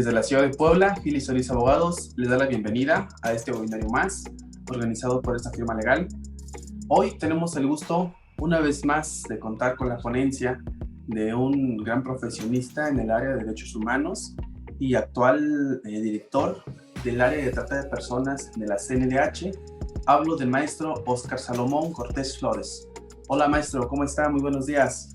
Desde la ciudad de Puebla, Gil y Solís Abogados les da la bienvenida a este webinario más, organizado por esta firma legal. Hoy tenemos el gusto, una vez más, de contar con la ponencia de un gran profesionista en el área de derechos humanos y actual director del área de trata de personas de la CNDH. Hablo del maestro Óscar Salomón Cortés Flores. Hola maestro, ¿cómo está? Muy buenos días.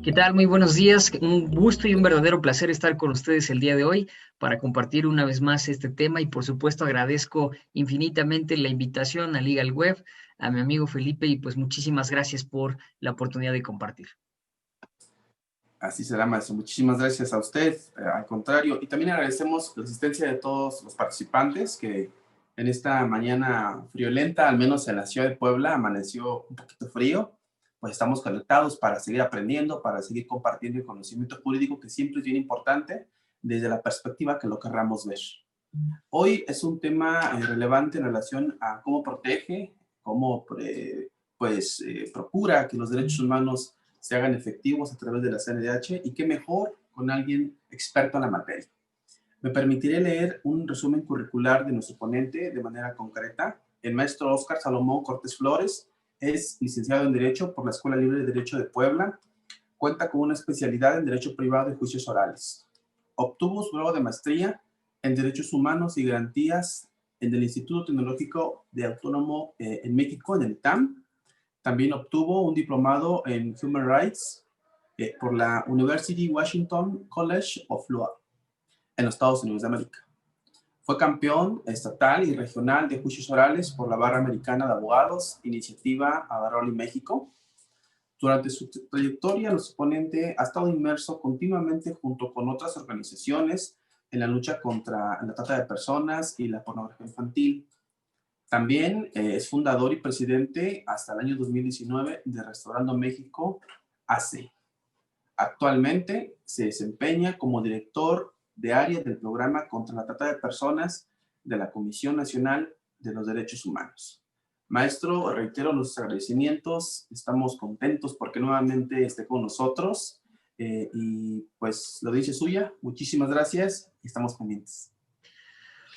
¿Qué tal? Muy buenos días. Un gusto y un verdadero placer estar con ustedes el día de hoy para compartir una vez más este tema y por supuesto agradezco infinitamente la invitación a Legal Web, a mi amigo Felipe y pues muchísimas gracias por la oportunidad de compartir. Así será, maestro. Muchísimas gracias a usted, al contrario. Y también agradecemos la asistencia de todos los participantes que en esta mañana friolenta, al menos en la ciudad de Puebla, amaneció un poquito frío. Pues estamos conectados para seguir aprendiendo, para seguir compartiendo el conocimiento jurídico que siempre es bien importante desde la perspectiva que lo querramos ver. Hoy es un tema relevante en relación a cómo protege, cómo procura que los derechos humanos se hagan efectivos a través de la CNDH y qué mejor con alguien experto en la materia. Me permitiré leer un resumen curricular de nuestro ponente de manera concreta. El maestro Óscar Salomón Cortés Flores es licenciado en Derecho por la Escuela Libre de Derecho de Puebla. Cuenta con una especialidad en Derecho Privado y Juicios Orales. Obtuvo su grado de maestría en Derechos Humanos y Garantías en el Instituto Tecnológico de Autónomo en México, en el ITAM. También obtuvo un diplomado en Human Rights por la University Washington College of Law en los Estados Unidos de América. Fue campeón estatal y regional de juicios orales por la Barra Americana de Abogados, Iniciativa Abarroli México. Durante su trayectoria, nuestro ponente ha estado inmerso continuamente junto con otras organizaciones en la lucha contra la trata de personas y la pornografía infantil. También es fundador y presidente hasta el año 2019 de Restaurando México AC. Actualmente se desempeña como director de área del programa contra la trata de personas de la Comisión Nacional de los Derechos Humanos. Maestro, reitero los agradecimientos, estamos contentos porque nuevamente esté con nosotros y pues la audiencia es suya, muchísimas gracias y estamos pendientes.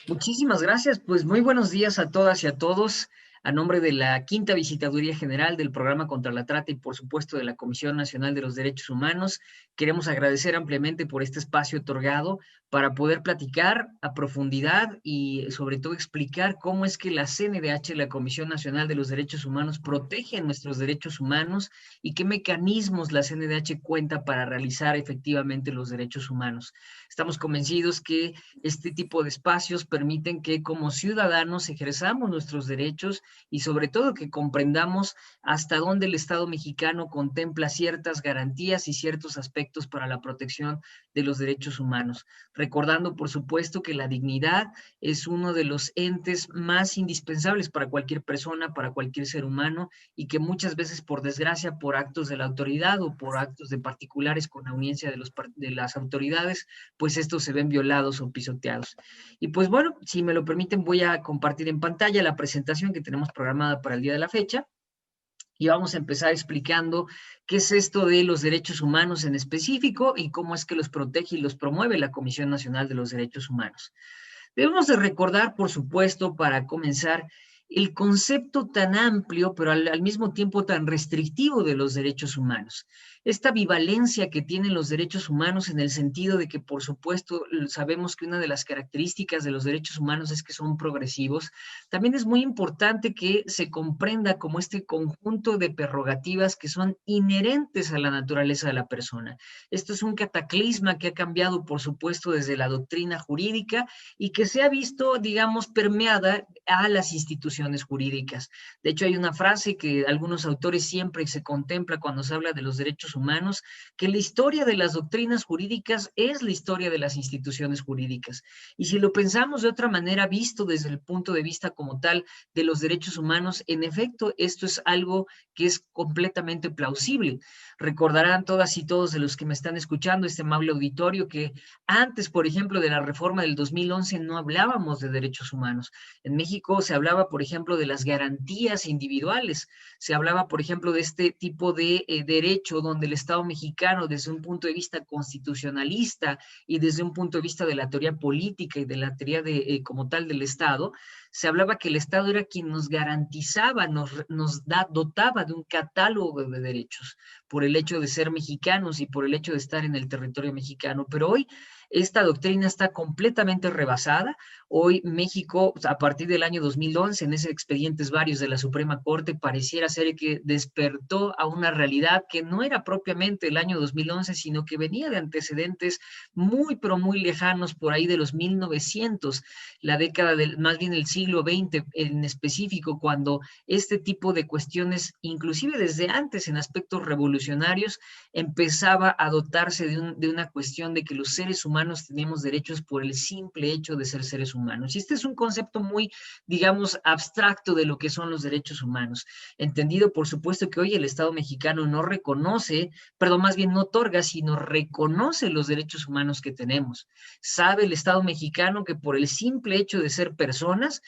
Muchísimas gracias, pues muy buenos días a todas y a todos. A nombre de la Quinta Visitaduría General del Programa contra la Trata y por supuesto de la Comisión Nacional de los Derechos Humanos, queremos agradecer ampliamente por este espacio otorgado para poder platicar a profundidad y sobre todo explicar cómo es que la CNDH, la Comisión Nacional de los Derechos Humanos, protege nuestros derechos humanos y qué mecanismos la CNDH cuenta para realizar efectivamente los derechos humanos. Estamos convencidos que este tipo de espacios permiten que como ciudadanos ejerzamos nuestros derechos y sobre todo que comprendamos hasta dónde el Estado mexicano contempla ciertas garantías y ciertos aspectos para la protección de los derechos humanos. Recordando, por supuesto, que la dignidad es uno de los entes más indispensables para cualquier persona, para cualquier ser humano, y que muchas veces, por desgracia, por actos de la autoridad o por actos de particulares con audiencia de las autoridades, pues estos se ven violados o pisoteados. Y pues bueno, si me lo permiten, voy a compartir en pantalla la presentación que tenemos programada para el día de la fecha. Y vamos a empezar explicando qué es esto de los derechos humanos en específico y cómo es que los protege y los promueve la Comisión Nacional de los Derechos Humanos. Debemos de recordar, por supuesto, para comenzar, el concepto tan amplio, pero al mismo tiempo tan restrictivo de los derechos humanos. Esta ambivalencia que tienen los derechos humanos en el sentido de que, por supuesto, sabemos que una de las características de los derechos humanos es que son progresivos. También es muy importante que se comprenda como este conjunto de prerrogativas que son inherentes a la naturaleza de la persona. Esto es un cataclisma que ha cambiado, por supuesto, desde la doctrina jurídica y que se ha visto, digamos, permeada a las instituciones jurídicas. De hecho, hay una frase que algunos autores siempre se contempla cuando se habla de los derechos humanos, que la historia de las doctrinas jurídicas es la historia de las instituciones jurídicas. Y si lo pensamos de otra manera, visto desde el punto de vista como tal de los derechos humanos, en efecto, esto es algo que es completamente plausible. Recordarán todas y todos de los que me están escuchando, este amable auditorio, que antes, por ejemplo, de la reforma del 2011 no hablábamos de derechos humanos. En México se hablaba, por ejemplo, de las garantías individuales. Se hablaba, por ejemplo, de este tipo de derecho donde donde el Estado mexicano, desde un punto de vista constitucionalista y desde un punto de vista de la teoría política y de la teoría como tal del Estado, se hablaba que el Estado era quien nos garantizaba, dotaba de un catálogo de derechos por el hecho de ser mexicanos y por el hecho de estar en el territorio mexicano. Pero hoy esta doctrina está completamente rebasada. Hoy México, a partir del año 2011, en esos expedientes varios de la Suprema Corte, pareciera ser que despertó a una realidad que no era propiamente el año 2011, sino que venía de antecedentes muy, pero muy lejanos, por ahí de los 1900, la década del, más bien el siglo XX en específico, cuando este tipo de cuestiones, inclusive desde antes en aspectos revolucionarios, empezaba a dotarse de una cuestión de que los seres humanos tenemos derechos por el simple hecho de ser seres humanos. Y este es un concepto muy, digamos, abstracto de lo que son los derechos humanos. Entendido, por supuesto, que hoy el Estado mexicano no reconoce, perdón, más bien no otorga, sino reconoce los derechos humanos que tenemos. Sabe el Estado mexicano que por el simple hecho de ser personas,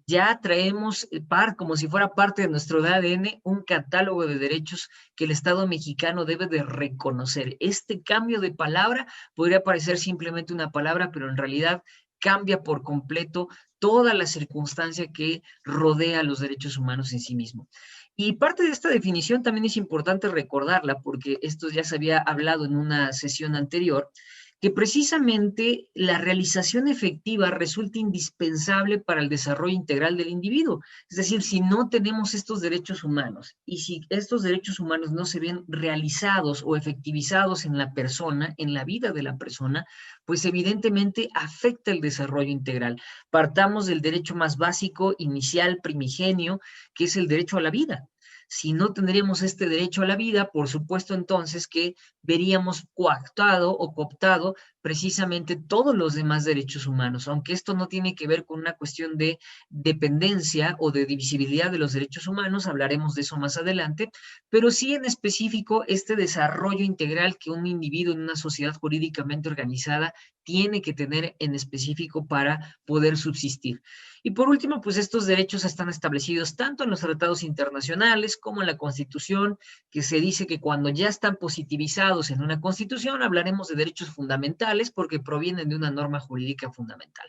ya traemos, como si fuera parte de nuestro ADN, un catálogo de derechos que el Estado mexicano debe de reconocer. Este cambio de palabra podría parecer simplemente una palabra, pero en realidad cambia por completo toda la circunstancia que rodea a los derechos humanos en sí mismo. Y parte de esta definición también es importante recordarla, porque esto ya se había hablado en una sesión anterior, que precisamente la realización efectiva resulta indispensable para el desarrollo integral del individuo. Es decir, si no tenemos estos derechos humanos y si estos derechos humanos no se ven realizados o efectivizados en la persona, en la vida de la persona, pues evidentemente afecta el desarrollo integral. Partamos del derecho más básico, inicial, primigenio, que es el derecho a la vida. Si no tendríamos este derecho a la vida, por supuesto entonces que veríamos coactado o cooptado precisamente todos los demás derechos humanos, aunque esto no tiene que ver con una cuestión de dependencia o de divisibilidad de los derechos humanos, hablaremos de eso más adelante, pero sí en específico este desarrollo integral que un individuo en una sociedad jurídicamente organizada tiene que tener en específico para poder subsistir. Y por último, pues estos derechos están establecidos tanto en los tratados internacionales como en la Constitución, que se dice que cuando ya están positivizados en una Constitución, hablaremos de derechos fundamentales porque provienen de una norma jurídica fundamental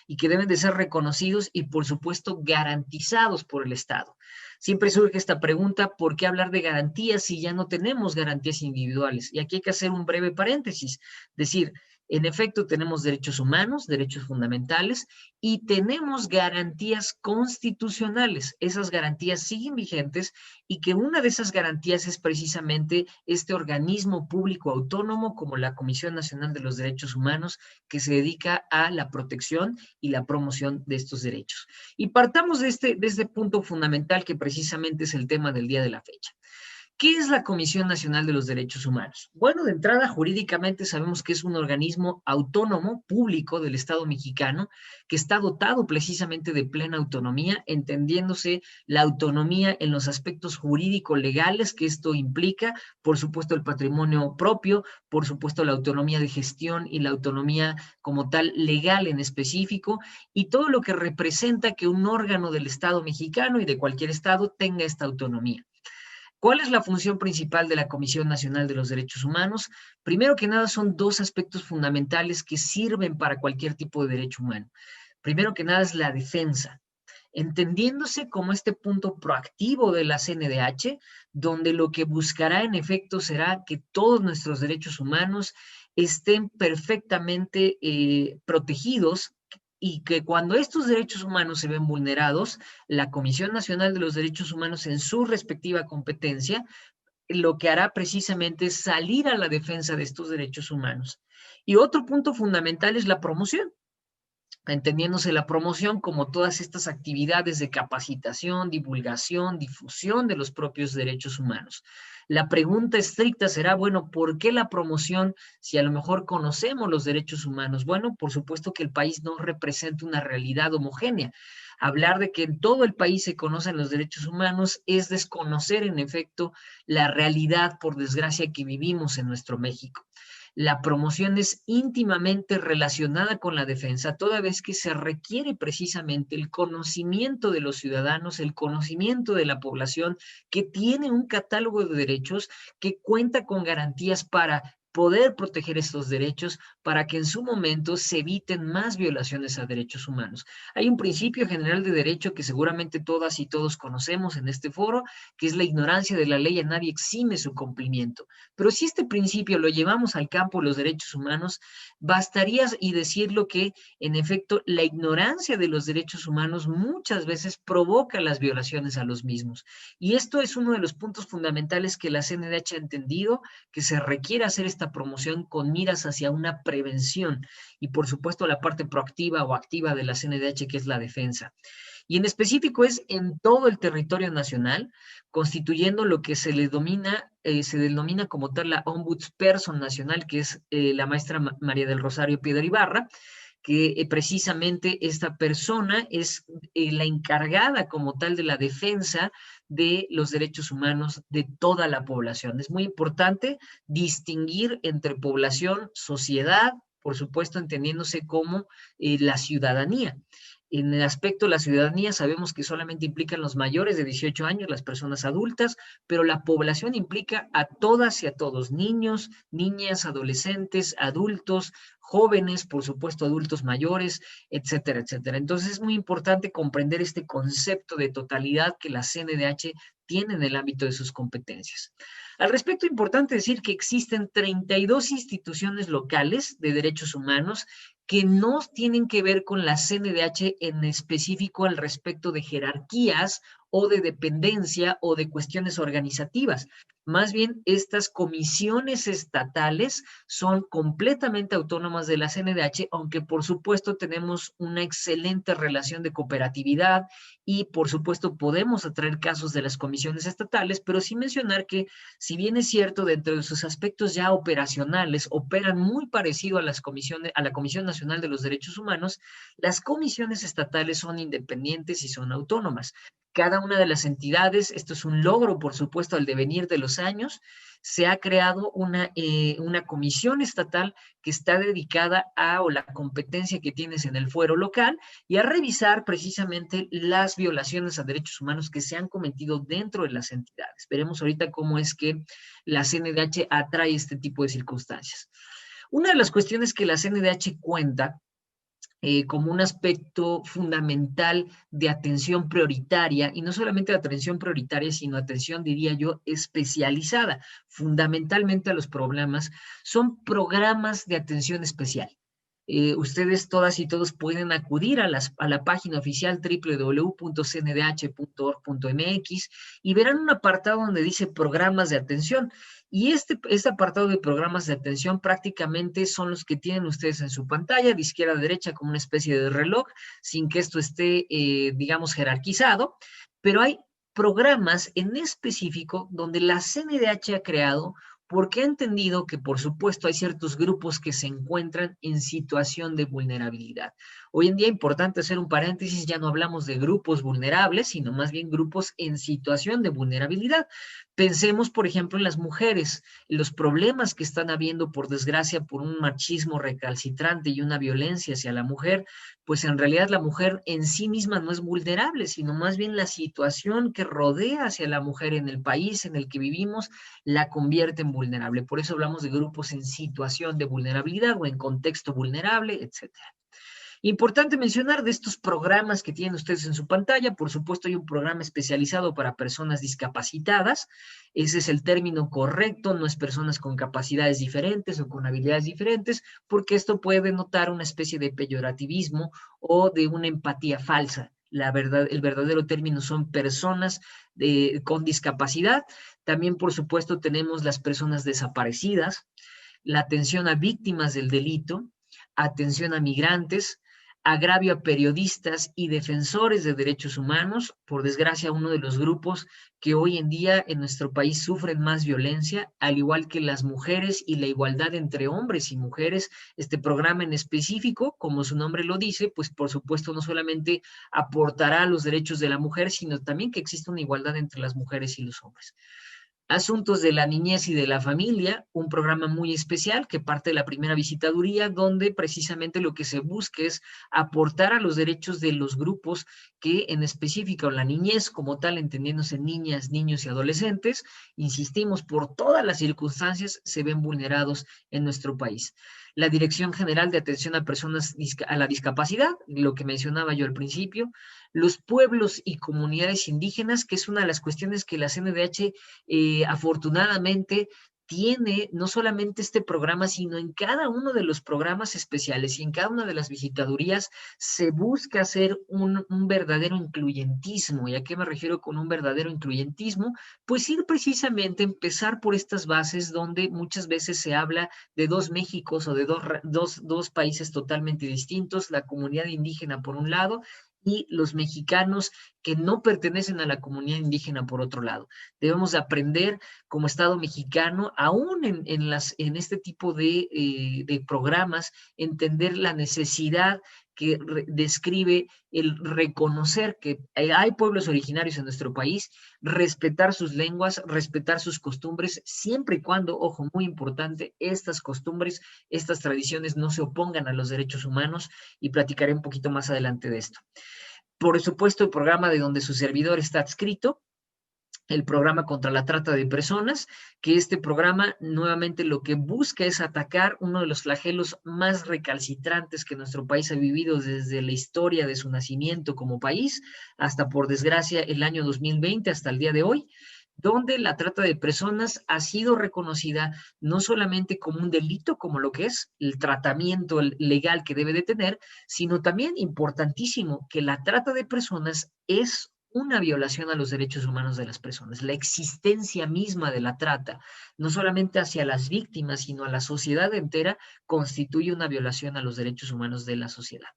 y que deben de ser reconocidos y, por supuesto, garantizados por el Estado. Siempre surge esta pregunta, ¿por qué hablar de garantías si ya no tenemos garantías individuales? Y aquí hay que hacer un breve paréntesis, decir, en efecto, tenemos derechos humanos, derechos fundamentales, y tenemos garantías constitucionales. Esas garantías siguen vigentes y que una de esas garantías es precisamente este organismo público autónomo como la Comisión Nacional de los Derechos Humanos, que se dedica a la protección y la promoción de estos derechos. Y partamos de este punto fundamental que precisamente es el tema del día de la fecha. ¿Qué es la Comisión Nacional de los Derechos Humanos? Bueno, de entrada, jurídicamente sabemos que es un organismo autónomo, público del Estado mexicano, que está dotado precisamente de plena autonomía, entendiéndose la autonomía en los aspectos jurídico-legales que esto implica, por supuesto el patrimonio propio, por supuesto la autonomía de gestión y la autonomía como tal legal en específico, y todo lo que representa que un órgano del Estado mexicano y de cualquier Estado tenga esta autonomía. ¿Cuál es la función principal de la Comisión Nacional de los Derechos Humanos? Primero que nada, son dos aspectos fundamentales que sirven para cualquier tipo de derecho humano. Primero que nada es la defensa, entendiéndose como este punto proactivo de la CNDH, donde lo que buscará en efecto será que todos nuestros derechos humanos estén perfectamente protegidos y que cuando estos derechos humanos se ven vulnerados, la Comisión Nacional de los Derechos Humanos en su respectiva competencia, lo que hará precisamente es salir a la defensa de estos derechos humanos. Y otro punto fundamental es la promoción, entendiéndose la promoción como todas estas actividades de capacitación, divulgación, difusión de los propios derechos humanos. La pregunta estricta será, bueno, ¿por qué la promoción si a lo mejor conocemos los derechos humanos? Bueno, por supuesto que el país no representa una realidad homogénea. Hablar de que en todo el país se conocen los derechos humanos es desconocer en efecto la realidad, por desgracia, que vivimos en nuestro México. La promoción es íntimamente relacionada con la defensa, toda vez que se requiere precisamente el conocimiento de los ciudadanos, el conocimiento de la población que tiene un catálogo de derechos que cuenta con garantías para poder proteger estos derechos para que en su momento se eviten más violaciones a derechos humanos. Hay un principio general de derecho que seguramente todas y todos conocemos en este foro, que es la ignorancia de la ley, a nadie exime su cumplimiento. Pero si este principio lo llevamos al campo de los derechos humanos, bastaría y decirlo que, en efecto, la ignorancia de los derechos humanos muchas veces provoca las violaciones a los mismos. Y esto es uno de los puntos fundamentales que la CNDH ha entendido, que se requiere hacer esta promoción con miras hacia una prevención y, por supuesto, la parte proactiva o activa de la CNDH, que es la defensa. Y en específico es en todo el territorio nacional, constituyendo lo que se denomina como tal la Ombudsperson Nacional, que es la maestra María del Rosario Piedra Ibarra, que precisamente esta persona es la encargada como tal de la defensa de los derechos humanos de toda la población. Es muy importante distinguir entre población, sociedad, por supuesto entendiéndose como la ciudadanía. En el aspecto de la ciudadanía sabemos que solamente implican los mayores de 18 años, las personas adultas, pero la población implica a todas y a todos, niños, niñas, adolescentes, adultos, jóvenes, por supuesto adultos mayores, etcétera, etcétera. Entonces es muy importante comprender este concepto de totalidad que la CNDH tiene en el ámbito de sus competencias. Al respecto, importante decir que existen 32 instituciones locales de derechos humanos que no tienen que ver con la CNDH en específico al respecto de jerarquías o de dependencia o de cuestiones organizativas. Más bien, estas comisiones estatales son completamente autónomas de la CNDH, aunque por supuesto tenemos una excelente relación de cooperatividad y por supuesto podemos atraer casos de las comisiones estatales, pero sí mencionar que si bien es cierto, dentro de sus aspectos ya operacionales, operan muy parecido a la Comisión Nacional de los Derechos Humanos, las comisiones estatales son independientes y son autónomas. Cada una de las entidades, esto es un logro, por supuesto, al devenir de los años, se ha creado una comisión estatal que está dedicada o la competencia que tienes en el fuero local y a revisar precisamente las violaciones a derechos humanos que se han cometido dentro de las entidades. Veremos ahorita cómo es que la CNDH atrae este tipo de circunstancias. Una de las cuestiones que la CNDH cuenta como un aspecto fundamental de atención prioritaria, y no solamente de atención prioritaria, sino atención, diría yo, especializada, fundamentalmente a los problemas, son programas de atención especial. Ustedes todas y todos pueden acudir a la página oficial www.cndh.org.mx y verán un apartado donde dice programas de atención. Y este apartado de programas de atención prácticamente son los que tienen ustedes en su pantalla, de izquierda a derecha, como una especie de reloj, sin que esto esté, digamos, jerarquizado, pero hay programas en específico donde la CNDH ha creado porque ha entendido que, por supuesto, hay ciertos grupos que se encuentran en situación de vulnerabilidad. Hoy en día, importante hacer un paréntesis, ya no hablamos de grupos vulnerables, sino más bien grupos en situación de vulnerabilidad. Pensemos, por ejemplo, en las mujeres, los problemas que están habiendo, por desgracia, por un machismo recalcitrante y una violencia hacia la mujer, pues en realidad la mujer en sí misma no es vulnerable, sino más bien la situación que rodea hacia la mujer en el país en el que vivimos la convierte en vulnerable. Por eso hablamos de grupos en situación de vulnerabilidad o en contexto vulnerable, etcétera. Importante mencionar de estos programas que tienen ustedes en su pantalla, por supuesto hay un programa especializado para personas discapacitadas, ese es el término correcto, no es personas con capacidades diferentes o con habilidades diferentes, porque esto puede denotar una especie de peyorativismo o de una empatía falsa. El verdadero término son personas con discapacidad. También, por supuesto, tenemos las personas desaparecidas, la atención a víctimas del delito, atención a migrantes, agravio a periodistas y defensores de derechos humanos, por desgracia uno de los grupos que hoy en día en nuestro país sufren más violencia, al igual que las mujeres y la igualdad entre hombres y mujeres. Este programa en específico, como su nombre lo dice, pues por supuesto no solamente aportará a los derechos de la mujer, sino también que exista una igualdad entre las mujeres y los hombres. Asuntos de la niñez y de la familia, un programa muy especial que parte de la primera visitaduría, donde precisamente lo que se busca es aportar a los derechos de los grupos que en específico la niñez como tal, entendiéndose niñas, niños y adolescentes, insistimos, por todas las circunstancias se ven vulnerados en nuestro país. La Dirección General de Atención a Personas a la Discapacidad, lo que mencionaba yo al principio, los pueblos y comunidades indígenas, que es una de las cuestiones que la CNDH afortunadamente tiene no solamente este programa, sino en cada uno de los programas especiales y en cada una de las visitadurías se busca hacer un verdadero incluyentismo. ¿Y a qué me refiero con un verdadero incluyentismo? Pues ir precisamente, empezar por estas bases donde muchas veces se habla de dos Méxicos o de dos países totalmente distintos, la comunidad indígena por un lado y los mexicanos que no pertenecen a la comunidad indígena por otro lado. Debemos de aprender como Estado mexicano, aún en este tipo de programas, entender la necesidad que describe el reconocer que hay pueblos originarios en nuestro país, respetar sus lenguas, respetar sus costumbres, siempre y cuando, ojo, muy importante, estas costumbres, estas tradiciones no se opongan a los derechos humanos, y platicaré un poquito más adelante de esto. Por supuesto, el programa de donde su servidor está adscrito, el programa contra la trata de personas, que este programa nuevamente lo que busca es atacar uno de los flagelos más recalcitrantes que nuestro país ha vivido desde la historia de su nacimiento como país, hasta por desgracia el año 2020, hasta el día de hoy, donde la trata de personas ha sido reconocida no solamente como un delito, como lo que es el tratamiento legal que debe de tener, sino también importantísimo que la trata de personas es una violación a los derechos humanos de las personas. La existencia misma de la trata, no solamente hacia las víctimas, sino a la sociedad entera, constituye una violación a los derechos humanos de la sociedad.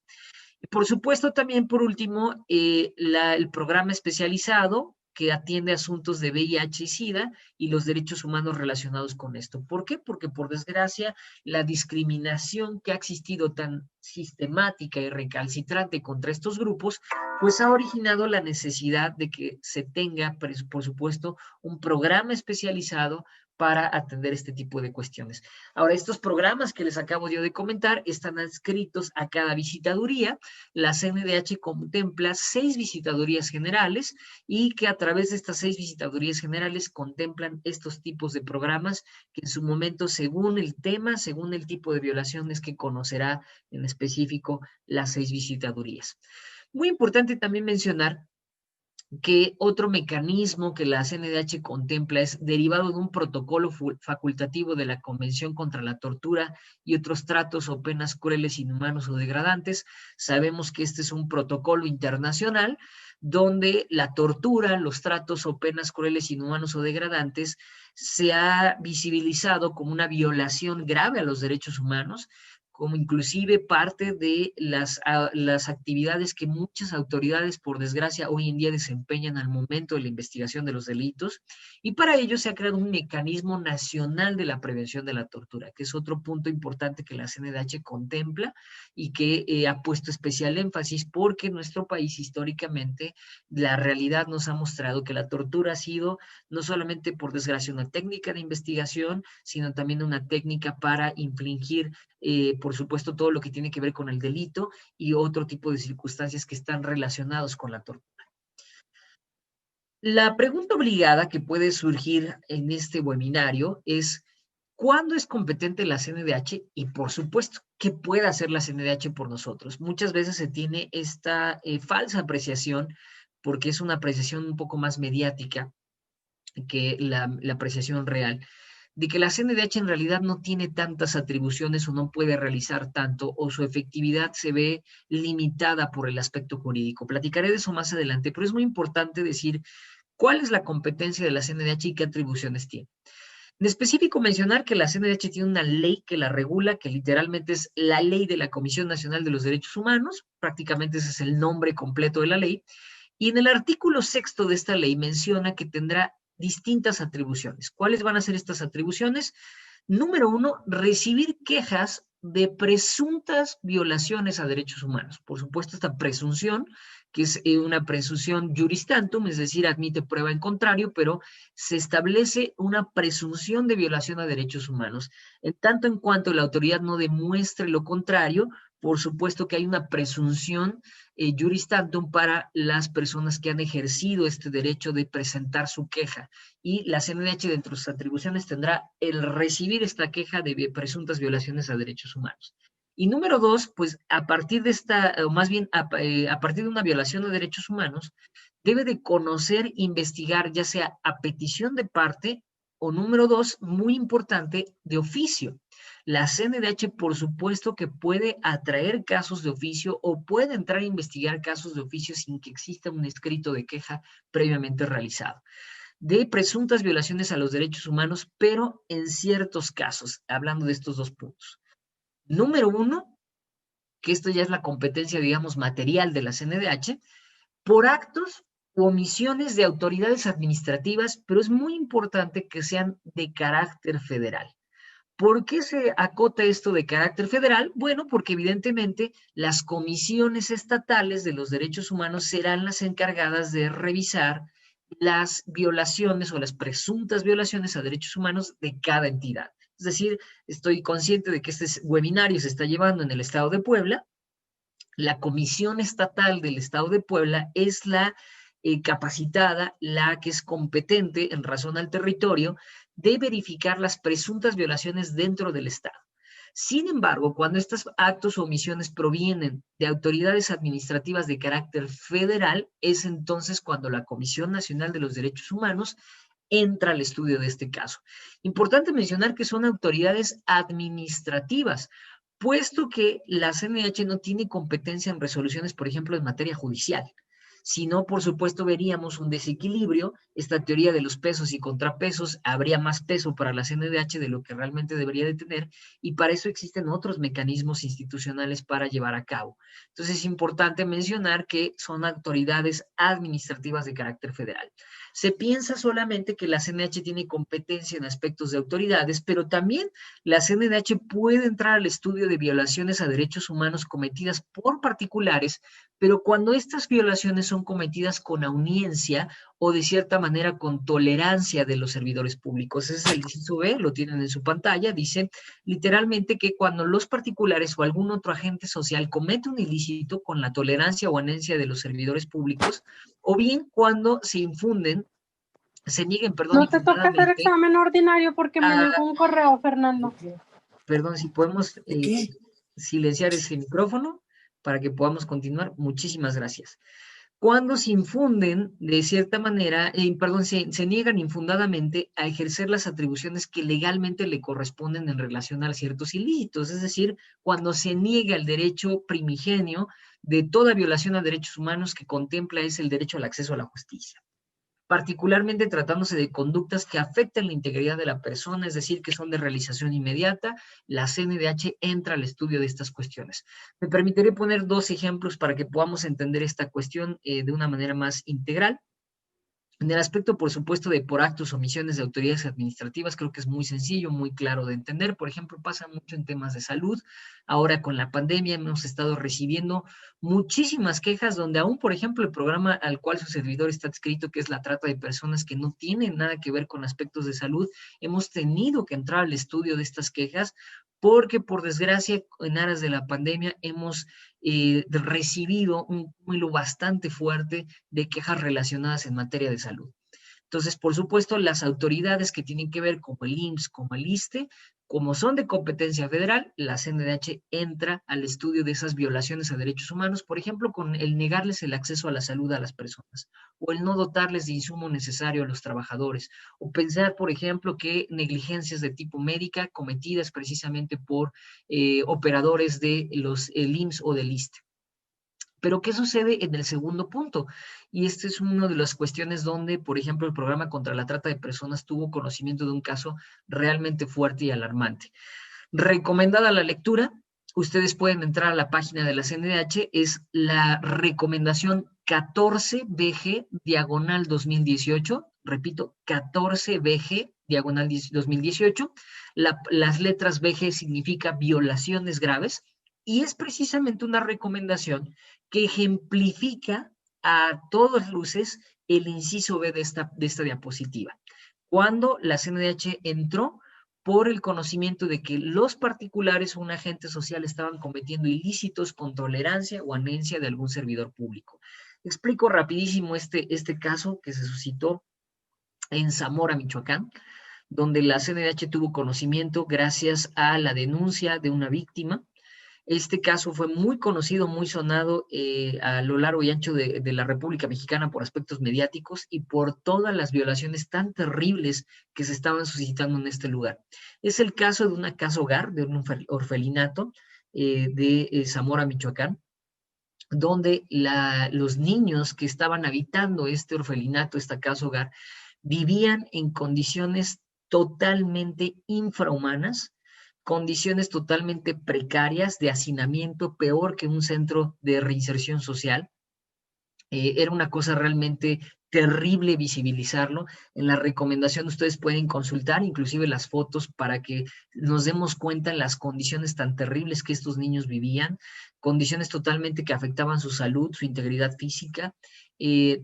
Y por supuesto, también por último, el programa especializado que atiende asuntos de VIH y SIDA y los derechos humanos relacionados con esto. ¿Por qué? Porque por desgracia la discriminación que ha existido tan sistemática y recalcitrante contra estos grupos, pues ha originado la necesidad de que se tenga, por supuesto, un programa especializado para atender este tipo de cuestiones. Ahora, estos programas que les acabo yo de comentar están adscritos a cada visitaduría. La CNDH contempla 6 visitadurías generales y que a través de estas 6 visitadurías generales contemplan estos tipos de programas que en su momento, según el tema, según el tipo de violaciones que conocerá en específico las 6 visitadurías. Muy importante también mencionar que otro mecanismo que la CNDH contempla es derivado de un protocolo facultativo de la Convención contra la Tortura y otros tratos o penas crueles, inhumanos o degradantes. Sabemos que este es un protocolo internacional donde la tortura, los tratos o penas crueles, inhumanos o degradantes se ha visibilizado como una violación grave a los derechos humanos, como inclusive parte de las actividades que muchas autoridades, por desgracia, hoy en día desempeñan al momento de la investigación de los delitos, y para ello se ha creado un mecanismo nacional de la prevención de la tortura, que es otro punto importante que la CNDH contempla y que ha puesto especial énfasis porque en nuestro país históricamente la realidad nos ha mostrado que la tortura ha sido no solamente, por desgracia, una técnica de investigación, sino también una técnica para infligir por supuesto, todo lo que tiene que ver con el delito y otro tipo de circunstancias que están relacionados con la tortura. La pregunta obligada que puede surgir en este webinario es, ¿cuándo es competente la CNDH? Y por supuesto, ¿qué puede hacer la CNDH por nosotros? Muchas veces se tiene esta falsa apreciación, porque es una apreciación un poco más mediática que la apreciación real, de que la CNDH en realidad no tiene tantas atribuciones o no puede realizar tanto, o su efectividad se ve limitada por el aspecto jurídico. Platicaré de eso más adelante, pero es muy importante decir cuál es la competencia de la CNDH y qué atribuciones tiene. En específico, mencionar que la CNDH tiene una ley que la regula, que literalmente es la ley de la Comisión Nacional de los Derechos Humanos, prácticamente ese es el nombre completo de la ley, y en el artículo 6 de esta ley menciona que tendrá distintas atribuciones. ¿Cuáles van a ser estas atribuciones? Número 1, recibir quejas de presuntas violaciones a derechos humanos. Por supuesto, esta presunción, que es una presunción juris tantum, es decir, admite prueba en contrario, pero se establece una presunción de violación a derechos humanos. En tanto en cuanto la autoridad no demuestre lo contrario, por supuesto que hay una presunción juris tantum para las personas que han ejercido este derecho de presentar su queja. Y la CNDH, dentro de sus atribuciones, tendrá el recibir esta queja de presuntas violaciones a derechos humanos. Y número dos, pues a partir de esta, o más bien a partir de una violación de derechos humanos, debe de conocer, investigar, ya sea a petición de parte, o número dos, muy importante, de oficio. La CNDH, por supuesto, que puede atraer casos de oficio o puede entrar a investigar casos de oficio sin que exista un escrito de queja previamente realizado. De presuntas violaciones a los derechos humanos, pero en ciertos casos, hablando de estos dos puntos. Número uno, que esto ya es la competencia, digamos, material de la CNDH, por actos u omisiones de autoridades administrativas, pero es muy importante que sean de carácter federal. ¿Por qué se acota esto de carácter federal? Bueno, porque evidentemente las comisiones estatales de los derechos humanos serán las encargadas de revisar las violaciones o las presuntas violaciones a derechos humanos de cada entidad. Es decir, estoy consciente de que este webinario se está llevando en el estado de Puebla. La Comisión Estatal del Estado de Puebla es la capacitada, la que es competente en razón al territorio de verificar las presuntas violaciones dentro del Estado. Sin embargo, cuando estos actos o omisiones provienen de autoridades administrativas de carácter federal, es entonces cuando la Comisión Nacional de los Derechos Humanos entra al estudio de este caso. Importante mencionar que son autoridades administrativas, puesto que la CNDH no tiene competencia en resoluciones, por ejemplo, en materia judicial. Si no, por supuesto, veríamos un desequilibrio. Esta teoría de los pesos y contrapesos, habría más peso para la CNDH de lo que realmente debería de tener, y para eso existen otros mecanismos institucionales para llevar a cabo. Entonces, es importante mencionar que son autoridades administrativas de carácter federal. Se piensa solamente que la CNDH tiene competencia en aspectos de autoridades, pero también la CNDH puede entrar al estudio de violaciones a derechos humanos cometidas por particulares, pero cuando estas violaciones son cometidas con audiencia o de cierta manera con tolerancia de los servidores públicos. Ese es el inciso B, lo tienen en su pantalla, dice literalmente que cuando los particulares o algún otro agente social comete un ilícito con la tolerancia o anuencia de los servidores públicos, o bien cuando se nieguen, perdón, No te toca hacer informadamente examen ordinario porque me a, llegó un correo, Fernando. perdón, si podemos ¿De qué? silenciar ese micrófono para que podamos continuar. Muchísimas gracias. Cuando se infunden de cierta manera, perdón, se niegan infundadamente a ejercer las atribuciones que legalmente le corresponden en relación a ciertos ilícitos, es decir, cuando se niega el derecho primigenio de toda violación a derechos humanos que contempla es el derecho al acceso a la justicia, particularmente tratándose de conductas que afectan la integridad de la persona, es decir, que son de realización inmediata. La CNDH entra al estudio de estas cuestiones. Me permitiré poner dos ejemplos para que podamos entender esta cuestión de una manera más integral. En el aspecto, por supuesto, de por actos o omisiones de autoridades administrativas, creo que es muy sencillo, muy claro de entender. Por ejemplo, pasa mucho en temas de salud. Ahora con la pandemia hemos estado recibiendo muchísimas quejas donde aún, por ejemplo, el programa al cual su servidor está adscrito, que es la trata de personas que no tienen nada que ver con aspectos de salud, hemos tenido que entrar al estudio de estas quejas porque, por desgracia, en aras de la pandemia hemos recibido un cúmulo bastante fuerte de quejas relacionadas en materia de salud. Entonces, por supuesto, las autoridades que tienen que ver como el IMSS, como el ISSSTE, como son de competencia federal, la CNDH entra al estudio de esas violaciones a derechos humanos, por ejemplo, con el negarles el acceso a la salud a las personas, o el no dotarles de insumo necesario a los trabajadores, o pensar, por ejemplo, que negligencias de tipo médica cometidas precisamente por operadores de el IMSS o del ISSSTE. Pero ¿qué sucede en el segundo punto? Y este es una de las cuestiones donde, por ejemplo, el programa contra la trata de personas tuvo conocimiento de un caso realmente fuerte y alarmante. Recomendada la lectura, ustedes pueden entrar a la página de la CNDH, es la recomendación 14BG diagonal 2018, repito, 14BG 2018. Las letras BG significa violaciones graves y es precisamente una recomendación que ejemplifica a todas luces el inciso B de esta diapositiva. Cuando la CNDH entró por el conocimiento de que los particulares o un agente social estaban cometiendo ilícitos con tolerancia o anuencia de algún servidor público. Explico rapidísimo este caso que se suscitó en Zamora, Michoacán, donde la CNDH tuvo conocimiento gracias a la denuncia de una víctima. Este caso fue muy conocido, muy sonado a lo largo y ancho de la República Mexicana por aspectos mediáticos y por todas las violaciones tan terribles que se estaban suscitando en este lugar. Es el caso de una casa hogar, de un orfelinato de Zamora, Michoacán, donde los niños que estaban habitando este orfelinato, esta casa hogar, vivían en condiciones totalmente infrahumanas, condiciones totalmente precarias de hacinamiento, peor que un centro de reinserción social. Era una cosa realmente terrible visibilizarlo. En la recomendación ustedes pueden consultar inclusive las fotos para que nos demos cuenta en las condiciones tan terribles que estos niños vivían, condiciones totalmente que afectaban su salud, su integridad física,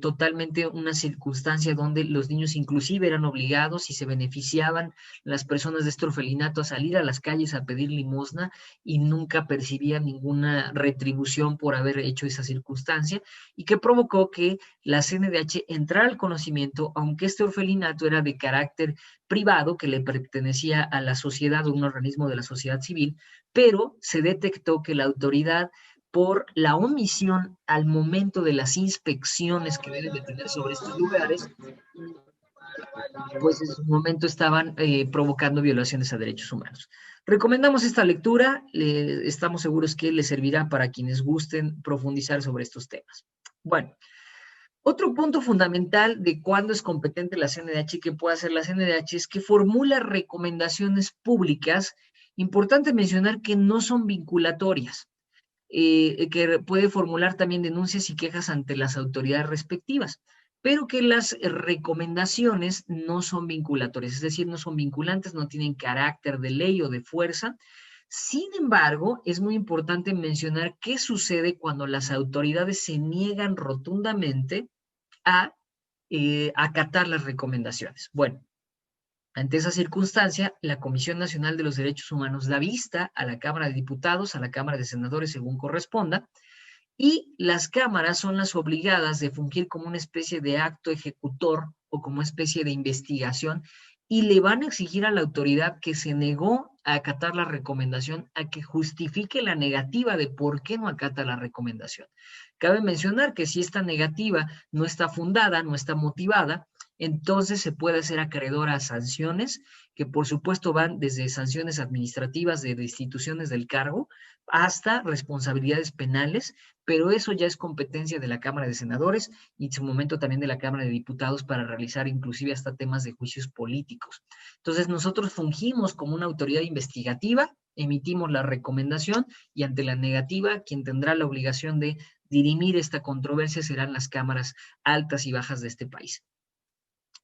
totalmente una circunstancia donde los niños inclusive eran obligados y se beneficiaban las personas de este orfelinato a salir a las calles a pedir limosna y nunca percibían ninguna retribución por haber hecho esa circunstancia, y que provocó que la CNDH entrara al conocimiento, aunque este orfelinato era de carácter privado, que le pertenecía a la sociedad o un organismo de la sociedad civil, pero se detectó que la autoridad, por la omisión al momento de las inspecciones que deben de tener sobre estos lugares, pues en su momento estaban provocando violaciones a derechos humanos. Recomendamos esta lectura, estamos seguros que les servirá para quienes gusten profundizar sobre estos temas. Bueno, otro punto fundamental de cuándo es competente la CNDH y qué puede hacer la CNDH es que formula recomendaciones públicas. Importante mencionar que no son vinculatorias, que puede formular también denuncias y quejas ante las autoridades respectivas, pero que las recomendaciones no son vinculatorias, es decir, no son vinculantes, no tienen carácter de ley o de fuerza. Sin embargo, es muy importante mencionar qué sucede cuando las autoridades se niegan rotundamente a acatar las recomendaciones. Bueno, ante esa circunstancia, la Comisión Nacional de los Derechos Humanos da vista a la Cámara de Diputados, a la Cámara de Senadores, según corresponda, y las cámaras son las obligadas de fungir como una especie de acto ejecutor o como especie de investigación, y le van a exigir a la autoridad que se negó a acatar la recomendación a que justifique la negativa de por qué no acata la recomendación. Cabe mencionar que si esta negativa no está fundada, no está motivada, entonces se puede hacer acreedora a sanciones, que por supuesto van desde sanciones administrativas de destituciones del cargo hasta responsabilidades penales, pero eso ya es competencia de la Cámara de Senadores y en su momento también de la Cámara de Diputados para realizar inclusive hasta temas de juicios políticos. Entonces nosotros fungimos como una autoridad investigativa, emitimos la recomendación y ante la negativa, quien tendrá la obligación de dirimir esta controversia serán las cámaras altas y bajas de este país.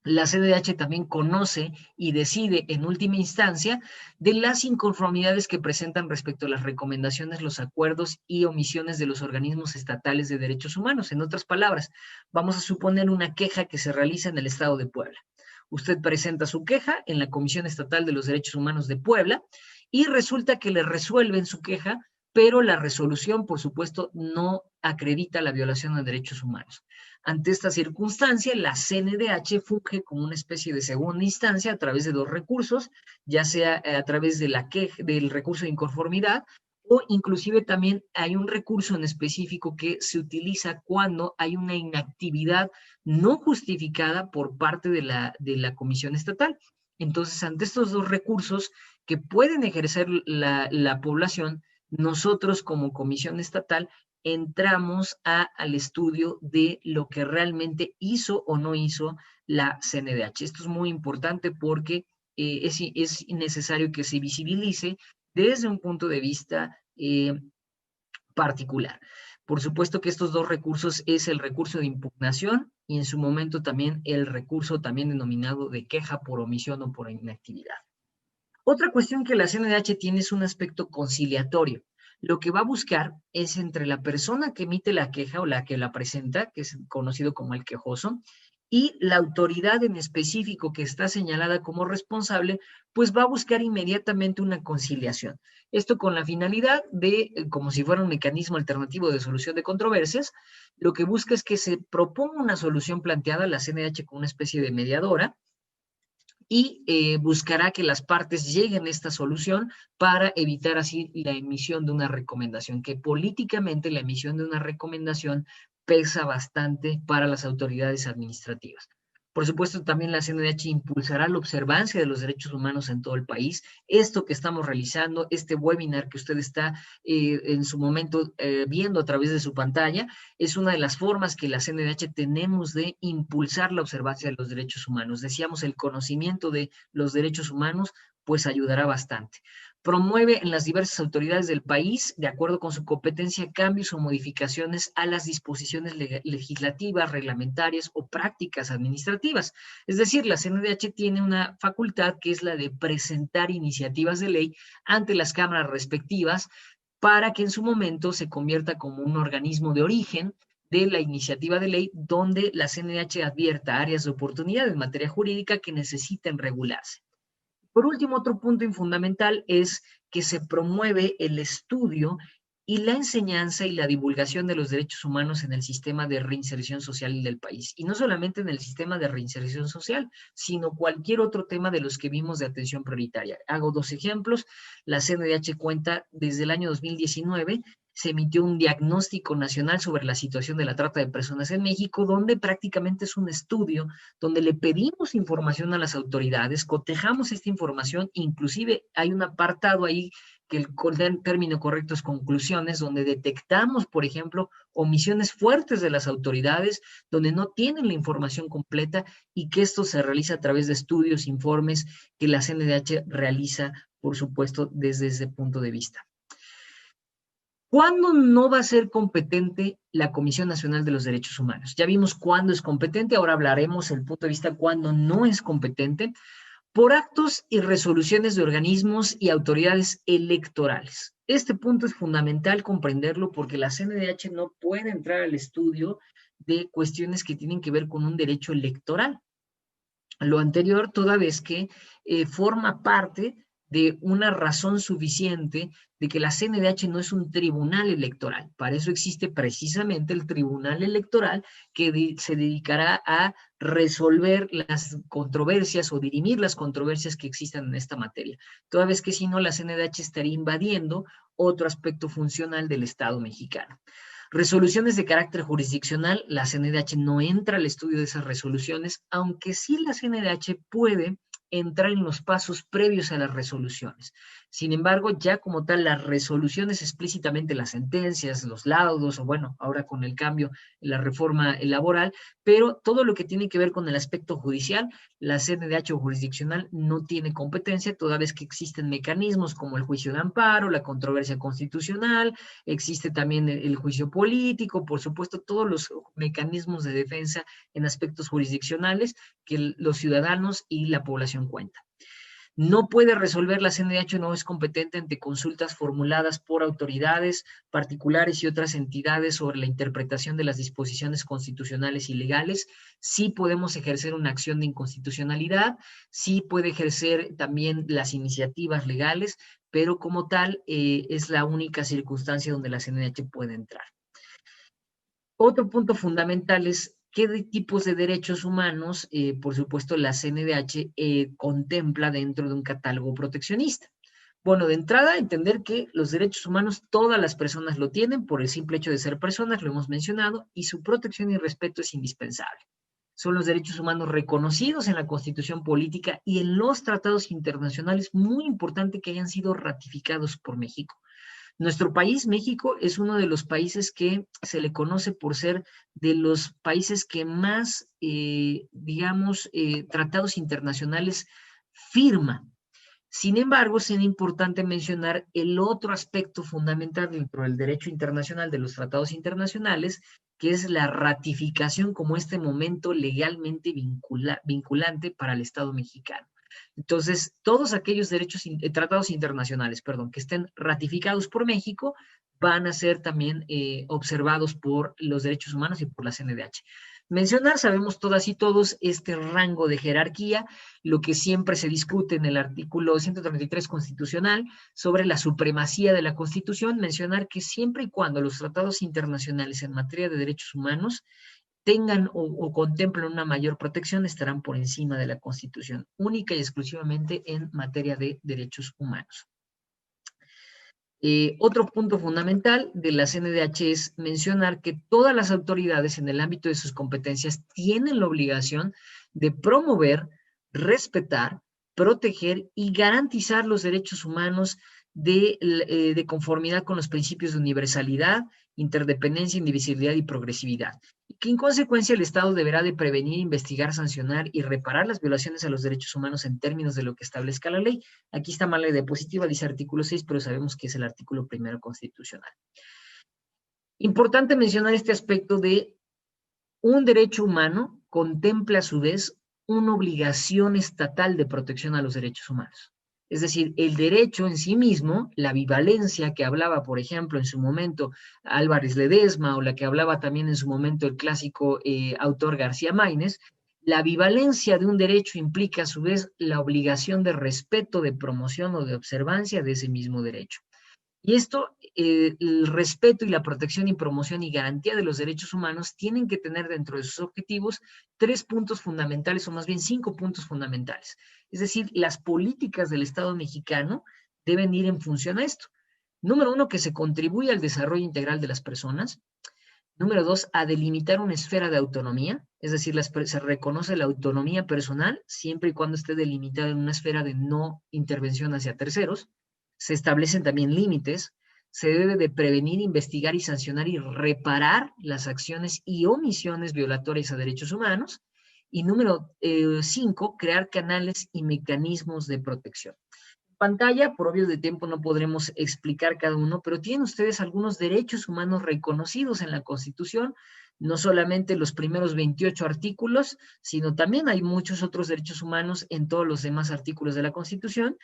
La CNDH también conoce y decide en última instancia de las inconformidades que presentan respecto a las recomendaciones, los acuerdos y omisiones de los organismos estatales de derechos humanos. En otras palabras, vamos a suponer una queja que se realiza en el Estado de Puebla. Usted presenta su queja en la Comisión Estatal de los Derechos Humanos de Puebla y resulta que le resuelven su queja, pero la resolución, por supuesto, no acredita la violación de derechos humanos. Ante esta circunstancia, la CNDH funge como una especie de segunda instancia a través de dos recursos, ya sea a través de del recurso de inconformidad, o inclusive también hay un recurso en específico que se utiliza cuando hay una inactividad no justificada por parte de la Comisión Estatal. Entonces, ante estos dos recursos que pueden ejercer la población, nosotros como Comisión Estatal entramos al estudio de lo que realmente hizo o no hizo la CNDH. Esto es muy importante porque es necesario que se visibilice desde un punto de vista particular. Por supuesto que estos dos recursos es el recurso de impugnación y en su momento también el recurso también denominado de queja por omisión o por inactividad. Otra cuestión que la CNDH tiene es un aspecto conciliatorio. Lo que va a buscar es entre la persona que emite la queja o la que la presenta, que es conocido como el quejoso, y la autoridad en específico que está señalada como responsable, pues va a buscar inmediatamente una conciliación. Esto con la finalidad de, como si fuera un mecanismo alternativo de solución de controversias, lo que busca es que se proponga una solución planteada, la CNDH como una especie de mediadora, y buscará que las partes lleguen a esta solución para evitar así la emisión de una recomendación, que políticamente la emisión de una recomendación pesa bastante para las autoridades administrativas. Por supuesto, también la CNDH impulsará la observancia de los derechos humanos en todo el país. Esto que estamos realizando, este webinar que usted está en su momento viendo a través de su pantalla, es una de las formas que la CNDH tenemos de impulsar la observancia de los derechos humanos. Decíamos, el conocimiento de los derechos humanos, pues ayudará bastante. Promueve en las diversas autoridades del país, de acuerdo con su competencia, cambios o modificaciones a las disposiciones legislativas, reglamentarias o prácticas administrativas. Es decir, la CNDH tiene una facultad que es la de presentar iniciativas de ley ante las cámaras respectivas para que en su momento se convierta como un organismo de origen de la iniciativa de ley donde la CNDH advierta áreas de oportunidad en materia jurídica que necesiten regularse. Por último, otro punto fundamental es que se promueve el estudio y la enseñanza y la divulgación de los derechos humanos en el sistema de reinserción social del país. Y no solamente en el sistema de reinserción social, sino cualquier otro tema de los que vimos de atención prioritaria. Hago dos ejemplos. La CNDH cuenta desde el año 2019, se emitió un diagnóstico nacional sobre la situación de la trata de personas en México, donde prácticamente es un estudio donde le pedimos información a las autoridades, cotejamos esta información, inclusive hay un apartado ahí que el término correcto es conclusiones, donde detectamos, por ejemplo, omisiones fuertes de las autoridades, donde no tienen la información completa y que esto se realiza a través de estudios, informes que la CNDH realiza, por supuesto, desde ese punto de vista. ¿Cuándo no va a ser competente la Comisión Nacional de los Derechos Humanos? Ya vimos cuándo es competente, ahora hablaremos el punto de vista cuándo no es competente, por actos y resoluciones de organismos y autoridades electorales. Este punto es fundamental comprenderlo porque la CNDH no puede entrar al estudio de cuestiones que tienen que ver con un derecho electoral. Lo anterior, toda vez que forma parte de una razón suficiente de que la CNDH no es un tribunal electoral. Para eso existe precisamente el tribunal electoral que se dedicará a resolver las controversias o dirimir las controversias que existan en esta materia. Toda vez que si no, la CNDH estaría invadiendo otro aspecto funcional del Estado mexicano. Resoluciones de carácter jurisdiccional, la CNDH no entra al estudio de esas resoluciones, aunque sí la CNDH puede entrar en los pasos previos a las resoluciones. Sin embargo, ya como tal, las resoluciones explícitamente, las sentencias, los laudos, o bueno, ahora con el cambio, la reforma laboral, pero todo lo que tiene que ver con el aspecto judicial, la CNDH o jurisdiccional no tiene competencia, toda vez que existen mecanismos como el juicio de amparo, la controversia constitucional, existe también el juicio político, por supuesto, todos los mecanismos de defensa en aspectos jurisdiccionales que los ciudadanos y la población cuentan. No puede resolver la CNDH, no es competente ante consultas formuladas por autoridades particulares y otras entidades sobre la interpretación de las disposiciones constitucionales y legales. Sí podemos ejercer una acción de inconstitucionalidad, sí puede ejercer también las iniciativas legales, pero como tal es la única circunstancia donde la CNDH puede entrar. Otro punto fundamental es qué tipos de derechos humanos, por supuesto, la CNDH contempla dentro de un catálogo proteccionista. Bueno, de entrada, entender que los derechos humanos todas las personas lo tienen por el simple hecho de ser personas, lo hemos mencionado, y su protección y respeto es indispensable. Son los derechos humanos reconocidos en la Constitución Política y en los tratados internacionales, muy importante que hayan sido ratificados por México. Nuestro país, México, es uno de los países que se le conoce por ser de los países que más, tratados internacionales firma. Sin embargo, es importante mencionar el otro aspecto fundamental dentro del derecho internacional, de los tratados internacionales, que es la ratificación como este momento legalmente vinculante para el Estado mexicano. Entonces, todos aquellos tratados internacionales, perdón, que estén ratificados por México, van a ser también observados por los derechos humanos y por la CNDH. Mencionar, sabemos todas y todos, este rango de jerarquía, lo que siempre se discute en el artículo 133 constitucional sobre la supremacía de la Constitución, mencionar que siempre y cuando los tratados internacionales en materia de derechos humanos tengan o contemplen una mayor protección, estarán por encima de la Constitución, única y exclusivamente en materia de derechos humanos. Otro punto fundamental de la CNDH es mencionar que todas las autoridades en el ámbito de sus competencias tienen la obligación de promover, respetar, proteger y garantizar los derechos humanos de conformidad con los principios de universalidad, interdependencia, indivisibilidad y progresividad. Y que en consecuencia el Estado deberá de prevenir, investigar, sancionar y reparar las violaciones a los derechos humanos en términos de lo que establezca la ley. Aquí está mal la diapositiva, dice artículo 6, pero sabemos que es el artículo 1 constitucional. Importante mencionar este aspecto de un derecho humano contempla a su vez una obligación estatal de protección a los derechos humanos. Es decir, el derecho en sí mismo, la bivalencia que hablaba, por ejemplo, en su momento Álvarez Ledesma, o la que hablaba también en su momento el clásico autor García Maínez, la bivalencia de un derecho implica a su vez la obligación de respeto, de promoción o de observancia de ese mismo derecho. Y esto, el respeto y la protección y promoción y garantía de los derechos humanos tienen que tener dentro de sus objetivos 3 puntos fundamentales, o más bien 5 puntos fundamentales. Es decir, las políticas del Estado mexicano deben ir en función a esto. Número 1, que se contribuya al desarrollo integral de las personas. Número 2, a delimitar una esfera de autonomía, es decir, se reconoce la autonomía personal siempre y cuando esté delimitada en una esfera de no intervención hacia terceros. Se establecen también límites, se debe de prevenir, investigar y sancionar y reparar las acciones y omisiones violatorias a derechos humanos. Y número 5, crear canales y mecanismos de protección. Pantalla, por obvio de tiempo no podremos explicar cada uno, pero tienen ustedes algunos derechos humanos reconocidos en la Constitución, no solamente los primeros 28 artículos, sino también hay muchos otros derechos humanos en todos los demás artículos de la Constitución,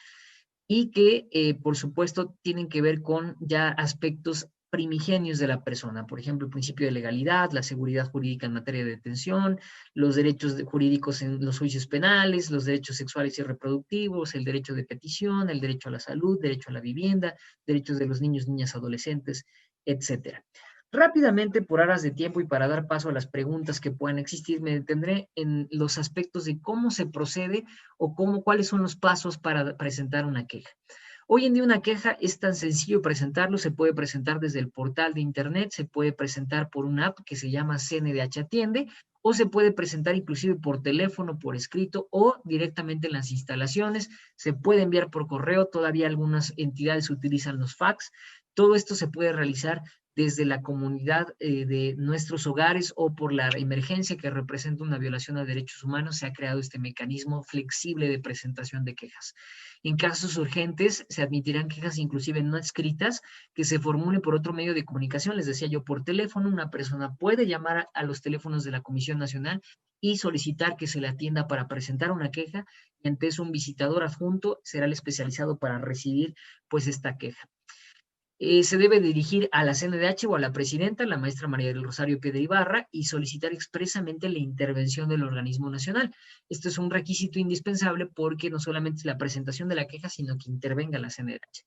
y que, por supuesto, tienen que ver con ya aspectos primigenios de la persona, por ejemplo, el principio de legalidad, la seguridad jurídica en materia de detención, los derechos jurídicos en los juicios penales, los derechos sexuales y reproductivos, el derecho de petición, el derecho a la salud, derecho a la vivienda, derechos de los niños, niñas, adolescentes, etcétera. Rápidamente, por horas de tiempo y para dar paso a las preguntas que puedan existir, me detendré en los aspectos de cómo se procede o cuáles son los pasos para presentar una queja. Hoy en día una queja es tan sencillo presentarlo, se puede presentar desde el portal de internet, se puede presentar por una app que se llama CNDH Atiende, o se puede presentar inclusive por teléfono, por escrito o directamente en las instalaciones, se puede enviar por correo, todavía algunas entidades utilizan los fax, todo esto se puede realizar desde la comunidad de nuestros hogares o por la emergencia que representa una violación a derechos humanos, se ha creado este mecanismo flexible de presentación de quejas. En casos urgentes se admitirán quejas inclusive no escritas que se formulen por otro medio de comunicación. Les decía yo, por teléfono, una persona puede llamar a los teléfonos de la Comisión Nacional y solicitar que se le atienda para presentar una queja, y antes un visitador adjunto será el especializado para recibir pues esta queja. Se debe dirigir a la CNDH o a la presidenta, la maestra María del Rosario Piedra Ibarra, y solicitar expresamente la intervención del organismo nacional. Esto es un requisito indispensable porque no solamente es la presentación de la queja, sino que intervenga la CNDH.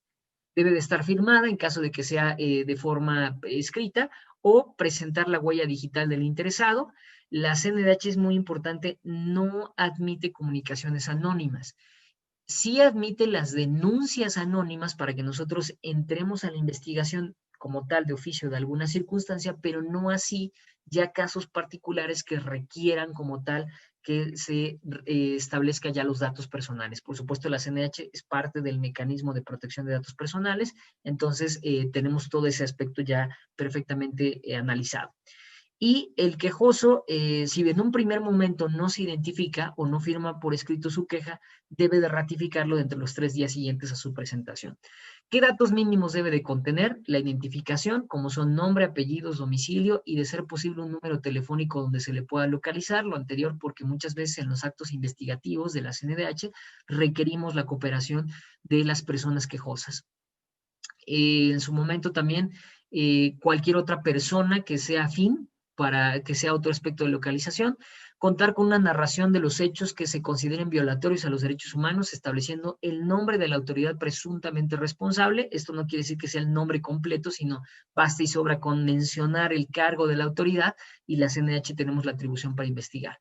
Debe de estar firmada en caso de que sea de forma escrita, o presentar la huella digital del interesado. La CNDH, es muy importante, no admite comunicaciones anónimas. Sí admite las denuncias anónimas para que nosotros entremos a la investigación como tal de oficio de alguna circunstancia, pero no así ya casos particulares que requieran como tal que se establezca ya los datos personales. Por supuesto, la CNDH es parte del mecanismo de protección de datos personales, entonces tenemos todo ese aspecto ya perfectamente analizado. Y el quejoso, si en un primer momento no se identifica o no firma por escrito su queja, debe de ratificarlo dentro de los 3 días siguientes a su presentación. ¿Qué datos mínimos debe de contener? La identificación, como son nombre, apellidos, domicilio y de ser posible un número telefónico donde se le pueda localizar. Lo anterior porque muchas veces en los actos investigativos de la CNDH requerimos la cooperación de las personas quejosas. En su momento también cualquier otra persona que sea afín para que sea otro aspecto de localización, contar con una narración de los hechos que se consideren violatorios a los derechos humanos, estableciendo el nombre de la autoridad presuntamente responsable. Esto no quiere decir que sea el nombre completo, sino basta y sobra con mencionar el cargo de la autoridad y la CNH tenemos la atribución para investigar.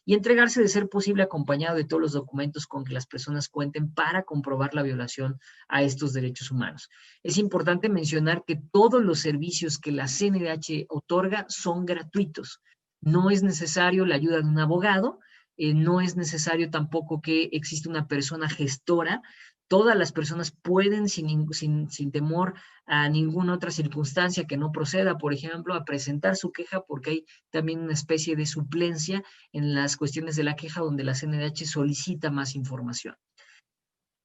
Y entregarse de ser posible acompañado de todos los documentos con que las personas cuenten para comprobar la violación a estos derechos humanos. Es importante mencionar que todos los servicios que la CNDH otorga son gratuitos. No es necesario la ayuda de un abogado, no es necesario tampoco que exista una persona gestora. Todas las personas pueden, sin temor a ninguna otra circunstancia que no proceda, por ejemplo, a presentar su queja, porque hay también una especie de suplencia en las cuestiones de la queja donde la CNDH solicita más información.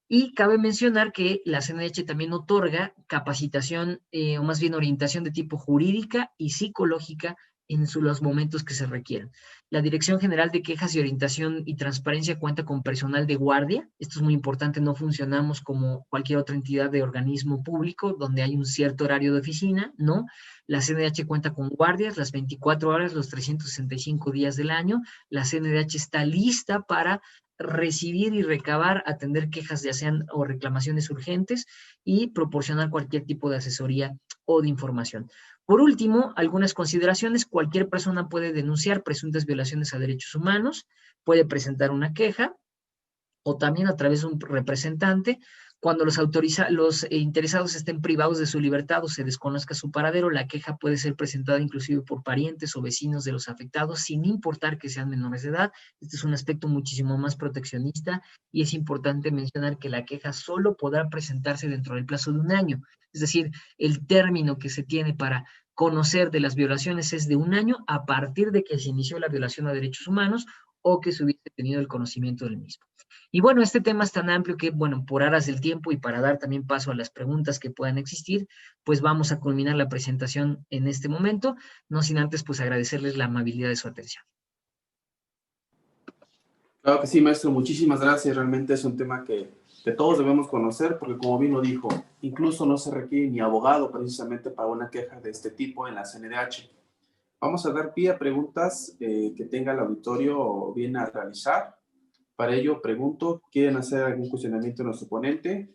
Y cabe mencionar que la CNDH también otorga capacitación o más bien orientación de tipo jurídica y psicológica en los momentos que se requieran. La Dirección General de Quejas y Orientación y Transparencia cuenta con personal de guardia. Esto es muy importante, no funcionamos como cualquier otra entidad de organismo público donde hay un cierto horario de oficina, ¿no? La CNDH cuenta con guardias las 24 horas, los 365 días del año. La CNDH está lista para recibir y recabar, atender quejas ya sean o reclamaciones urgentes y proporcionar cualquier tipo de asesoría o de información. Por último, algunas consideraciones. Cualquier persona puede denunciar presuntas violaciones a derechos humanos, puede presentar una queja o también a través de un representante. Cuando los interesados estén privados de su libertad o se desconozca su paradero, la queja puede ser presentada inclusive por parientes o vecinos de los afectados, sin importar que sean menores de edad. Este es un aspecto muchísimo más proteccionista y es importante mencionar que la queja solo podrá presentarse dentro del plazo de 1 año. Es decir, el término que se tiene para conocer de las violaciones es de 1 año a partir de que se inició la violación a derechos humanos o que se hubiese tenido el conocimiento del mismo. Y bueno, este tema es tan amplio que, bueno, por aras del tiempo y para dar también paso a las preguntas que puedan existir, pues vamos a culminar la presentación en este momento, no sin antes pues agradecerles la amabilidad de su atención. Claro que sí, maestro, muchísimas gracias. Realmente es un tema que todos debemos conocer porque, como bien lo dijo, incluso no se requiere ni abogado precisamente para una queja de este tipo en la CNDH. Vamos a dar pie a preguntas que tenga el auditorio bien a realizar. Para ello, pregunto, ¿quieren hacer algún cuestionamiento a nuestro ponente?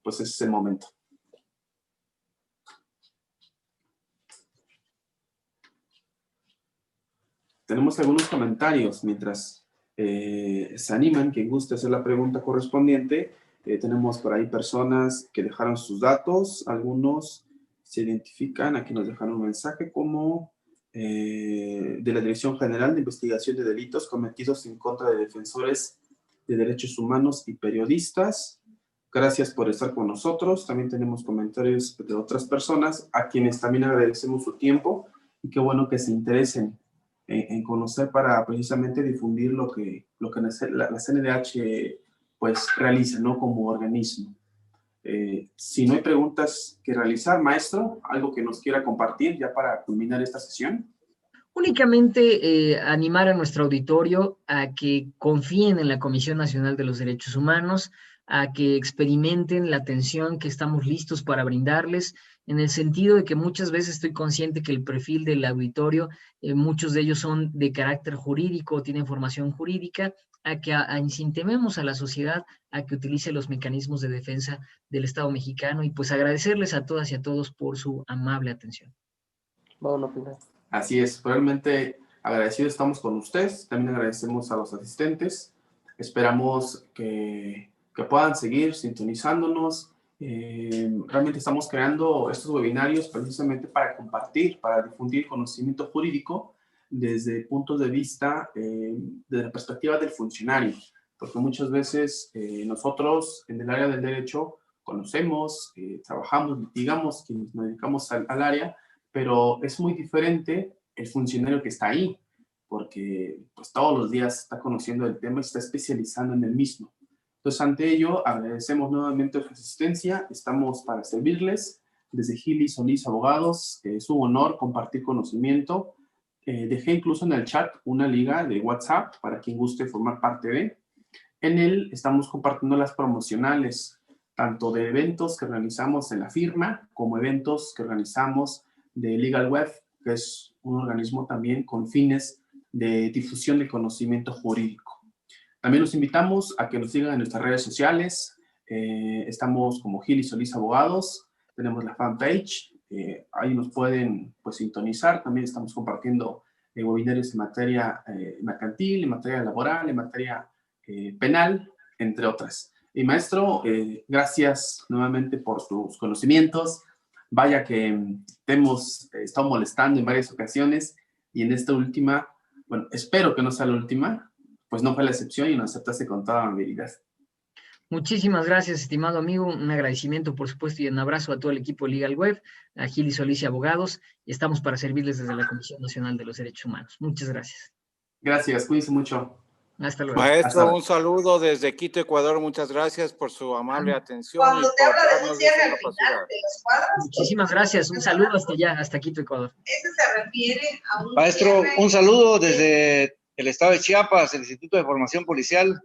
Pues ese es el momento. Tenemos algunos comentarios mientras se animan, quien guste hacer la pregunta correspondiente. Tenemos por ahí personas que dejaron sus datos, algunos se identifican, aquí nos dejaron un mensaje como de la Dirección General de Investigación de Delitos Cometidos en contra de defensores de derechos humanos y periodistas. Gracias por estar con nosotros. También tenemos comentarios de otras personas a quienes también agradecemos su tiempo y qué bueno que se interesen en conocer para precisamente difundir lo que la CNDH pues realiza, ¿no? Como organismo. Si no hay preguntas que realizar, maestro, algo que nos quiera compartir ya para culminar esta sesión. Únicamente animar a nuestro auditorio a que confíen en la Comisión Nacional de los Derechos Humanos, a que experimenten la atención que estamos listos para brindarles, en el sentido de que muchas veces estoy consciente que el perfil del auditorio, muchos de ellos son de carácter jurídico, tienen formación jurídica, a que incentivemos a la sociedad a que utilice los mecanismos de defensa del Estado mexicano y pues agradecerles a todas y a todos por su amable atención. Bueno, pues. Así es, realmente agradecidos estamos con ustedes, también agradecemos a los asistentes, esperamos que puedan seguir sintonizándonos. Realmente estamos creando estos webinarios precisamente para compartir, para difundir conocimiento jurídico desde puntos de vista, de la perspectiva del funcionario, porque muchas veces nosotros en el área del derecho conocemos, trabajamos, litigamos, quienes nos dedicamos al área, pero es muy diferente el funcionario que está ahí, porque pues todos los días está conociendo el tema y está especializando en el mismo. Entonces, ante ello, agradecemos nuevamente su asistencia, estamos para servirles. Desde Gili Solís Abogados, es un honor compartir conocimiento. Dejé incluso en el chat una liga de WhatsApp para quien guste formar parte de. En él estamos compartiendo las promocionales, tanto de eventos que organizamos en la firma, como eventos que organizamos de Legal Web, que es un organismo también con fines de difusión de conocimiento jurídico. También los invitamos a que nos sigan en nuestras redes sociales. Estamos como Gili Solís Abogados, tenemos la fanpage, ahí nos pueden pues sintonizar. También estamos compartiendo webinarios en materia mercantil, en materia laboral, en materia penal, entre otras. Y maestro, gracias nuevamente por tus conocimientos. Vaya que te hemos estado molestando en varias ocasiones y en esta última, bueno, espero que no sea la última, pues no fue la excepción y nos aceptaste con toda amabilidad. Muchísimas gracias, estimado amigo. Un agradecimiento, por supuesto, y un abrazo a todo el equipo de Legal Web, a Gili Solís y Abogados, y estamos para servirles desde la Comisión Nacional de los Derechos Humanos. Muchas gracias. Gracias, cuídense mucho. Hasta luego. Maestro, un saludo desde Quito, Ecuador. Muchas gracias por su amable atención. Cuando te habla de un cierre al capacidad. final de los cuadros. Muchísimas gracias. Un saludo hasta allá, hasta Quito, Ecuador. Ese se refiere a un Maestro, cierre. un saludo desde el estado de Chiapas, el Instituto de Formación Policial.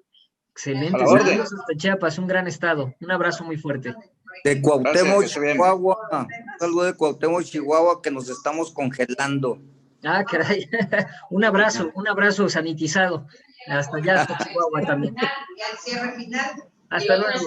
Excelente. A la orden. Saludos hasta Chiapas, un gran estado. Un abrazo muy fuerte. De Cuauhtémoc, Gracias, que se vean. Chihuahua. Un saludo de Cuauhtémoc, Chihuahua, que nos estamos congelando. Ah, caray. Un abrazo sanitizado. Hasta allá, hasta Chihuahua también. Y al cierre final. Hasta luego.